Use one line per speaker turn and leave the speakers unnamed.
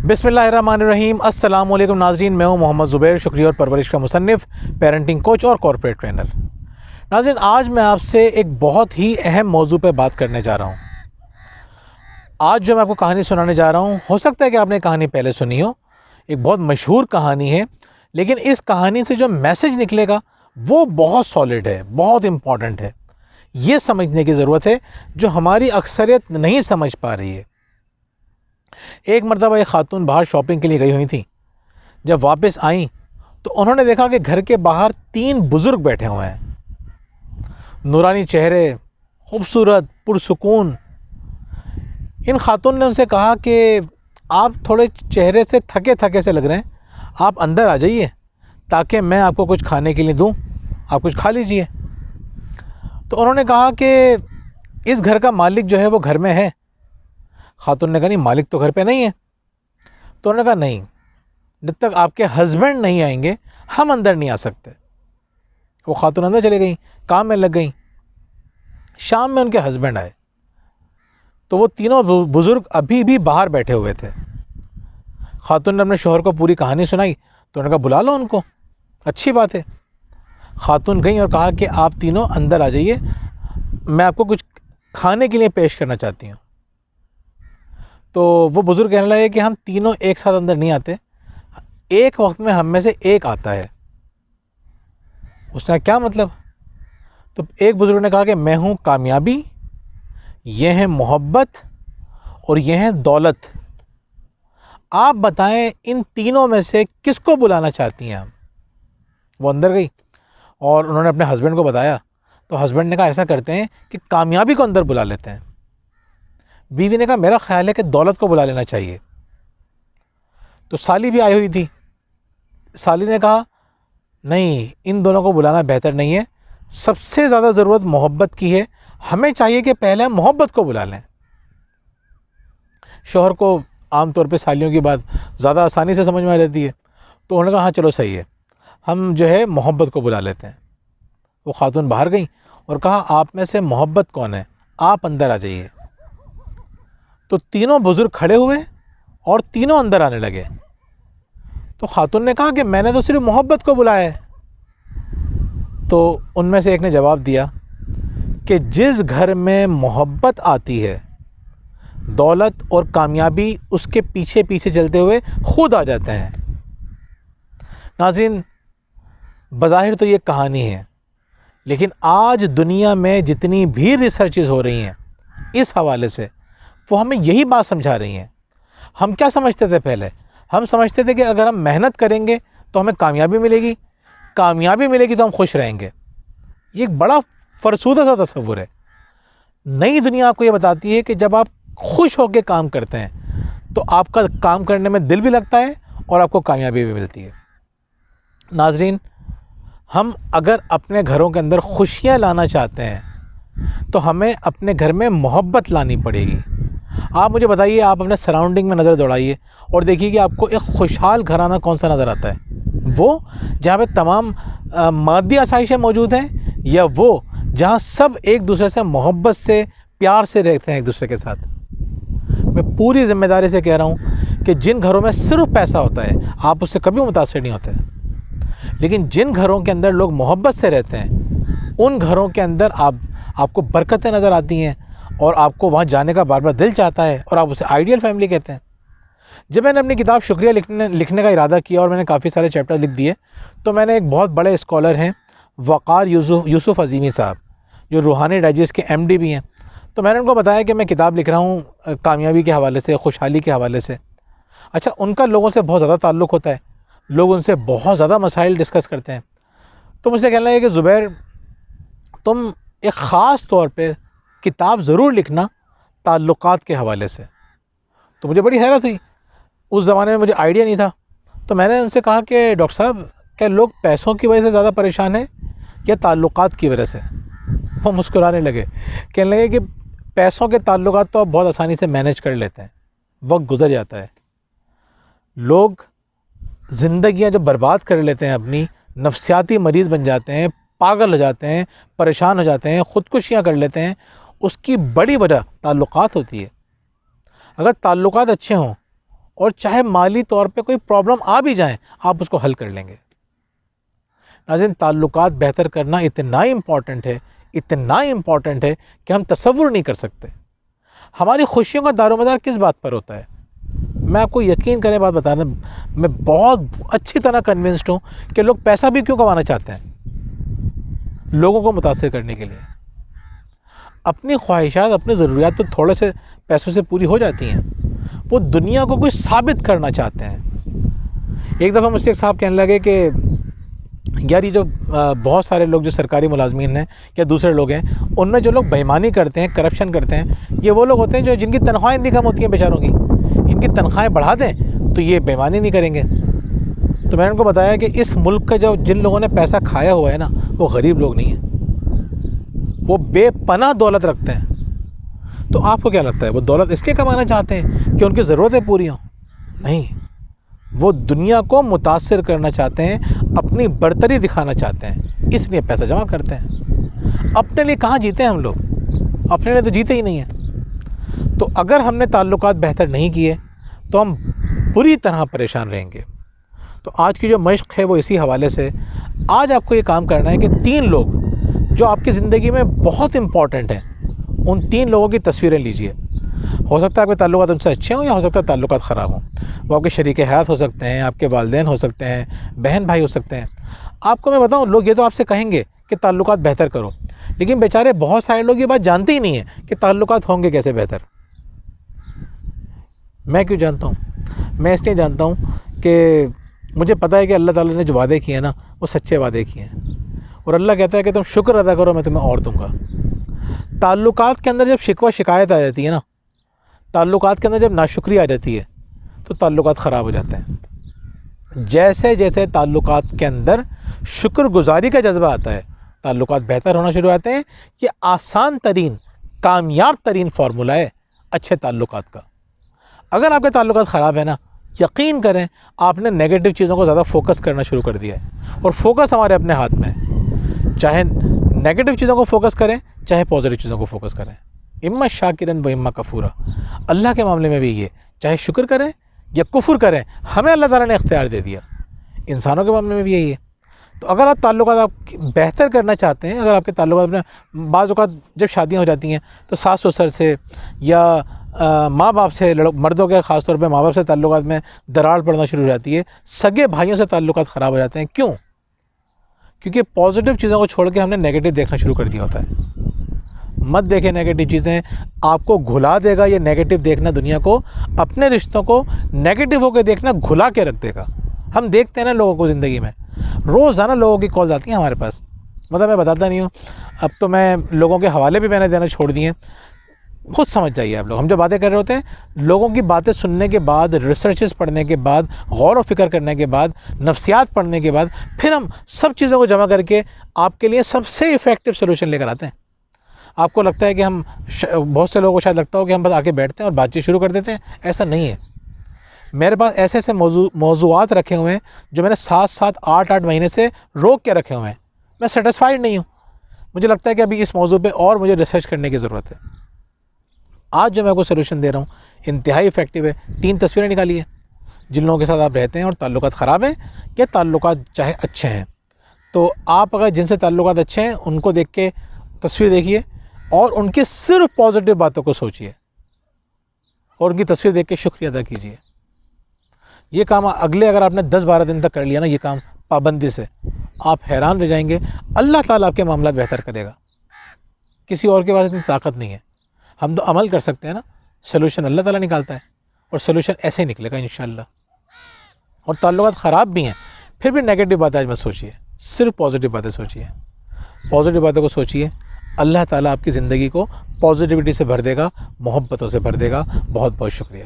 بسم اللہ الرحمن الرحیم۔ السلام علیکم ناظرین، میں ہوں محمد زبیر، شکریہ اور پرورش کا مصنف، پیرنٹنگ کوچ اور کارپوریٹ ٹرینر۔ ناظرین، آج میں آپ سے ایک بہت ہی اہم موضوع پہ بات کرنے جا رہا ہوں۔ آج جو میں آپ کو کہانی سنانے جا رہا ہوں، ہو سکتا ہے کہ آپ نے کہانی پہلے سنی ہو، ایک بہت مشہور کہانی ہے، لیکن اس کہانی سے جو میسج نکلے گا وہ بہت سالڈ ہے، بہت امپورٹنٹ ہے۔ یہ سمجھنے کی ضرورت ہے جو ہماری اکثریت نہیں سمجھ پا رہی ہے۔ ایک مرتبہ ایک خاتون باہر شاپنگ کے لیے گئی ہوئی تھیں۔ جب واپس آئیں تو انہوں نے دیکھا کہ گھر کے باہر 3 بزرگ بیٹھے ہوئے ہیں، نورانی چہرے، خوبصورت، پرسکون۔ ان خاتون نے ان سے کہا کہ آپ تھوڑے چہرے سے تھکے تھکے سے لگ رہے ہیں، آپ اندر آ جائیے تاکہ میں آپ کو کچھ کھانے کے لیے دوں، آپ کچھ کھا لیجئے۔ تو انہوں نے کہا کہ اس گھر کا مالک جو ہے وہ گھر میں ہے۔ خاتون نے کہا نہیں، مالک تو گھر پہ نہیں ہے۔ تو انہوں نے کہا نہیں، جب تک آپ کے ہسبینڈ نہیں آئیں گے ہم اندر نہیں آ سکتے۔ وہ خاتون اندر چلے گئیں، کام میں لگ گئیں۔ شام میں ان کے ہسبینڈ آئے تو وہ تینوں بزرگ ابھی بھی باہر بیٹھے ہوئے تھے۔ خاتون نے اپنے شوہر کو پوری کہانی سنائی تو انہوں نے کہا بلا لو ان کو، اچھی بات ہے۔ خاتون گئیں اور کہا کہ آپ تینوں اندر آ جائیے، میں آپ کو کچھ کھانے کے لیے پیش کرنا چاہتی ہوں۔ تو وہ بزرگ کہنے لگے کہ ہم تینوں ایک ساتھ اندر نہیں آتے، ایک وقت میں ہم میں سے ایک آتا ہے۔ اس نے کیا مطلب؟ تو ایک بزرگ نے کہا کہ میں ہوں کامیابی، یہ ہیں محبت اور یہ ہیں دولت۔ آپ بتائیں ان تینوں میں سے کس کو بلانا چاہتی ہیں آپ؟ وہ اندر گئی اور انہوں نے اپنے ہسبینڈ کو بتایا تو ہسبینڈ نے کہا ایسا کرتے ہیں کہ کامیابی کو اندر بلا لیتے ہیں۔ بیوی نے کہا میرا خیال ہے کہ دولت کو بلا لینا چاہیے۔ تو سالی بھی آئی ہوئی تھی۔ سالی نے کہا نہیں، ان دونوں کو بلانا بہتر نہیں ہے، سب سے زیادہ ضرورت محبت کی ہے، ہمیں چاہیے کہ پہلے ہم محبت کو بلا لیں۔ شوہر کو عام طور پہ سالیوں کی بات زیادہ آسانی سے سمجھ میں آ جاتی ہے، تو انہوں نے کہا ہاں چلو صحیح ہے، ہم جو ہے محبت کو بلا لیتے ہیں۔ وہ خاتون باہر گئیں اور کہا آپ میں سے محبت کون ہے، آپ اندر آ جائیے۔ تو تینوں بزرگ کھڑے ہوئے اور تینوں اندر آنے لگے۔ تو خاتون نے کہا کہ میں نے تو صرف محبت کو بلایا ہے۔ تو ان میں سے ایک نے جواب دیا کہ جس گھر میں محبت آتی ہے، دولت اور کامیابی اس کے پیچھے پیچھے چلتے ہوئے خود آ جاتے ہیں۔ ناظرین، بظاہر تو یہ کہانی ہے، لیکن آج دنیا میں جتنی بھی ریسرچز ہو رہی ہیں اس حوالے سے، وہ ہمیں یہی بات سمجھا رہی ہیں۔ ہم کیا سمجھتے تھے پہلے؟ ہم سمجھتے تھے کہ اگر ہم محنت کریں گے تو ہمیں کامیابی ملے گی، کامیابی ملے گی تو ہم خوش رہیں گے۔ یہ ایک بڑا فرسودہ سا تصور ہے۔ نئی دنیا آپ کو یہ بتاتی ہے کہ جب آپ خوش ہو کے کام کرتے ہیں تو آپ کا کام کرنے میں دل بھی لگتا ہے اور آپ کو کامیابی بھی ملتی ہے۔ ناظرین، ہم اگر اپنے گھروں کے اندر خوشیاں لانا چاہتے ہیں تو ہمیں اپنے گھر میں محبت لانی پڑے گی۔ آپ مجھے بتائیے، آپ اپنے سراؤنڈنگ میں نظر دوڑائیے اور دیکھیے کہ آپ کو ایک خوشحال گھرانہ کون سا نظر آتا ہے؟ وہ جہاں پہ تمام مادی آسائشیں موجود ہیں، یا وہ جہاں سب ایک دوسرے سے محبت سے، پیار سے رہتے ہیں ایک دوسرے کے ساتھ؟ میں پوری ذمہ داری سے کہہ رہا ہوں کہ جن گھروں میں صرف پیسہ ہوتا ہے آپ اس سے کبھی متاثر نہیں ہوتے، لیکن جن گھروں کے اندر لوگ محبت سے رہتے ہیں ان گھروں کے اندر آپ کو برکتیں نظر آتی ہیں اور آپ کو وہاں جانے کا بار بار دل چاہتا ہے، اور آپ اسے آئیڈیل فیملی کہتے ہیں۔ جب میں نے اپنی کتاب شکریہ لکھنے کا ارادہ کیا اور میں نے کافی سارے چیپٹر لکھ دیے، تو میں نے ایک بہت بڑے اسکالر ہیں وقار یوسف عظیمی صاحب، جو روحانی ڈائجسٹ کے MD بھی ہیں، تو میں نے ان کو بتایا کہ میں کتاب لکھ رہا ہوں کامیابی کے حوالے سے، خوشحالی کے حوالے سے۔ اچھا، ان کا لوگوں سے بہت زیادہ تعلق ہوتا ہے، لوگ ان سے بہت زیادہ مسائل ڈسکس کرتے ہیں۔ تو مجھ سے کہنے لگے کہ زبیر، تم ایک خاص طور پہ کتاب ضرور لکھنا تعلقات کے حوالے سے۔ تو مجھے بڑی حیرت ہوئی، اس زمانے میں مجھے آئیڈیا نہیں تھا۔ تو میں نے ان سے کہا کہ ڈاکٹر صاحب، کیا لوگ پیسوں کی وجہ سے زیادہ پریشان ہیں یا تعلقات کی وجہ سے؟ وہ مسکرانے لگے، کہنے لگے کہ پیسوں کے تعلقات تو آپ بہت آسانی سے مینیج کر لیتے ہیں، وقت گزر جاتا ہے۔ لوگ زندگیاں جب برباد کر لیتے ہیں، اپنی نفسیاتی مریض بن جاتے ہیں، پاگل ہو جاتے ہیں، پریشان ہو جاتے ہیں، خودکشیاں کر لیتے ہیں، اس کی بڑی وجہ تعلقات ہوتی ہے۔ اگر تعلقات اچھے ہوں اور چاہے مالی طور پہ کوئی پرابلم آ بھی جائیں آپ اس کو حل کر لیں گے۔ ناظرین، تعلقات بہتر کرنا اتنا امپورٹنٹ ہے کہ ہم تصور نہیں کر سکتے۔ ہماری خوشیوں کا دار و مدار کس بات پر ہوتا ہے؟ میں آپ کو یقین کریں بات بتانا، میں بہت اچھی طرح کنونسڈ ہوں کہ لوگ پیسہ بھی کیوں کمانا چاہتے ہیں؟ لوگوں کو متاثر کرنے کے لیے۔ اپنی خواہشات، اپنی ضروریات تو تھوڑے سے پیسوں سے پوری ہو جاتی ہیں، وہ دنیا کو کوئی ثابت کرنا چاہتے ہیں۔ ایک دفعہ مجھ سے ایک صاحب کہنے لگے کہ یار یہ جو بہت سارے لوگ جو سرکاری ملازمین ہیں یا دوسرے لوگ ہیں، ان میں جو لوگ بےایمانی کرتے ہیں، کرپشن کرتے ہیں، یہ وہ لوگ ہوتے ہیں جن کی تنخواہیں اتنی کم ہوتی ہیں بیچاروں کی، ان کی تنخواہیں بڑھا دیں تو یہ بےایمانی نہیں کریں گے۔ تو میں نے ان کو بتایا کہ اس ملک کا جن لوگوں نے پیسہ کھایا ہوا ہے نا، وہ غریب لوگ نہیں ہیں، وہ بے پناہ دولت رکھتے ہیں۔ تو آپ کو کیا لگتا ہے وہ دولت اس لیے کمانا چاہتے ہیں کہ ان کی ضرورتیں پوری ہوں؟ نہیں، وہ دنیا کو متاثر کرنا چاہتے ہیں، اپنی برتری دکھانا چاہتے ہیں، اس لیے پیسہ جمع کرتے ہیں۔ اپنے لیے کہاں جیتے ہیں ہم لوگ؟ اپنے لیے تو جیتے ہی نہیں ہیں۔ تو اگر ہم نے تعلقات بہتر نہیں کیے تو ہم بری طرح پریشان رہیں گے۔ تو آج کی جو مشق ہے وہ اسی حوالے سے، آج آپ کو یہ کام کرنا ہے کہ 3 لوگ جو آپ کی زندگی میں بہت امپورٹنٹ ہیں، ان 3 لوگوں کی تصویریں لیجئے۔ ہو سکتا ہے آپ کے تعلقات ان سے اچھے ہوں یا ہو سکتا ہے تعلقات خراب ہوں۔ وہ آپ کے شریک حیات ہو سکتے ہیں، آپ کے والدین ہو سکتے ہیں، بہن بھائی ہو سکتے ہیں۔ آپ کو میں بتاؤں، لوگ یہ تو آپ سے کہیں گے کہ تعلقات بہتر کرو، لیکن بیچارے بہت سارے لوگ یہ بات جانتے ہی نہیں ہیں کہ تعلقات ہوں گے کیسے بہتر۔ میں کیوں جانتا ہوں؟ میں اس لیے جانتا ہوں کہ مجھے پتہ ہے کہ اللہ تعالیٰ نے جو وعدے کیے ہیں نا، وہ سچے وعدے کیے ہیں، اور اللہ کہتا ہے کہ تم شکر ادا کرو، میں تمہیں اور دوں گا۔ تعلقات کے اندر جب شکوہ شکایت آ جاتی ہے نا، تعلقات کے اندر جب ناشکری آ جاتی ہے تو تعلقات خراب ہو جاتے ہیں۔ جیسے جیسے تعلقات کے اندر شکر گزاری کا جذبہ آتا ہے، تعلقات بہتر ہونا شروع ہوتے ہیں۔ یہ آسان ترین، کامیاب ترین فارمولہ ہے اچھے تعلقات کا۔ اگر آپ کے تعلقات خراب ہیں نا، یقین کریں آپ نے نیگیٹو چیزوں کو زیادہ فوکس کرنا شروع کر دیا ہے، اور فوکس ہمارے اپنے ہاتھ میں ہے۔ چاہے نیگیٹو چیزوں کو فوکس کریں، چاہے پازیٹو چیزوں کو فوکس کریں۔ اما شاکرن و اما کفورا، اللہ کے معاملے میں بھی یہ، چاہے شکر کریں یا کفر کریں، ہمیں اللہ تعالیٰ نے اختیار دے دیا۔ انسانوں کے معاملے میں بھی یہی ہے۔ تو اگر آپ تعلقات آپ بہتر کرنا چاہتے ہیں، اگر آپ کے تعلقات میں بعض اوقات جب شادیاں ہو جاتی ہیں تو ساس سسر سے یا ماں باپ سے، مردوں کے خاص طور پہ ماں باپ سے تعلقات میں دراڑ پڑنا شروع ہو جاتی ہے، سگے بھائیوں سے تعلقات خراب ہو جاتے ہیں۔ کیوں؟ کیونکہ پازیٹیو چیزوں کو چھوڑ کے ہم نے نیگیٹو دیکھنا شروع کر دیا ہوتا ہے۔ مت دیکھیں نیگیٹو چیزیں، آپ کو گھلا دے گا یہ نیگیٹو دیکھنا دنیا کو۔ اپنے رشتوں کو نیگیٹو ہو کے دیکھنا گھلا کے رکھ دے گا۔ ہم دیکھتے ہیں نا لوگوں کو زندگی میں، روزانہ لوگوں کی کالز آتی ہیں ہمارے پاس، مطلب میں بتاتا نہیں ہوں، اب تو میں لوگوں کے حوالے بھی میں نے دینا چھوڑ دیے ہیں، خود سمجھ جائیے آپ لوگ۔ ہم جو باتیں کر رہے ہوتے ہیں، لوگوں کی باتیں سننے کے بعد، ریسرچز پڑھنے کے بعد، غور و فکر کرنے کے بعد، نفسیات پڑھنے کے بعد، پھر ہم سب چیزوں کو جمع کر کے آپ کے لیے سب سے ایفیکٹو سلوشن لے کر آتے ہیں۔ آپ کو لگتا ہے کہ ہم، بہت سے لوگوں کو شاید لگتا ہو کہ ہم بس آ کے بیٹھتے ہیں اور بات چیت شروع کر دیتے ہیں، ایسا نہیں ہے۔ میرے پاس ایسے ایسے موضوعات رکھے ہوئے ہیں جو میں نے 7 8 مہینے سے روک کے رکھے ہوئے ہیں۔ میں سیٹسفائیڈ نہیں ہوں، مجھے لگتا ہے کہ ابھی اس موضوع پہ اور مجھے ریسرچ کرنے کی ضرورت ہے۔ آج جو میں کو سلوشن دے رہا ہوں انتہائی ایفیکٹو ہے۔ 3 تصویریں نکالیے جن لوگوں کے ساتھ آپ رہتے ہیں اور تعلقات خراب ہیں یا تعلقات چاہے اچھے ہیں، تو آپ اگر جن سے تعلقات اچھے ہیں ان کو دیکھ کے تصویر دیکھیے اور ان کی صرف پازیٹیو باتوں کو سوچیے اور ان کی تصویر دیکھ کے شکریہ ادا کیجیے۔ یہ کام اگلے اگر آپ نے 10 12 دن تک کر لیا نا، یہ کام پابندی سے، آپ حیران رہ جائیں گے، اللہ تعالیٰ آپ کے معاملات بہتر کرے گا۔ کسی اور کے پاس اتنی طاقت نہیں ہے۔ ہم تو عمل کر سکتے ہیں نا، سلوشن اللہ تعالیٰ نکالتا ہے، اور سلوشن ایسے ہی نکلے گا انشاءاللہ۔ اور تعلقات خراب بھی ہیں، پھر بھی نیگیٹو باتیں آج مت سوچیے، صرف پازیٹیو باتیں سوچیے، پازیٹیو باتوں کو سوچیے۔ اللہ تعالیٰ آپ کی زندگی کو پازیٹیوٹی سے بھر دے گا، محبتوں سے بھر دے گا۔ بہت بہت شکریہ۔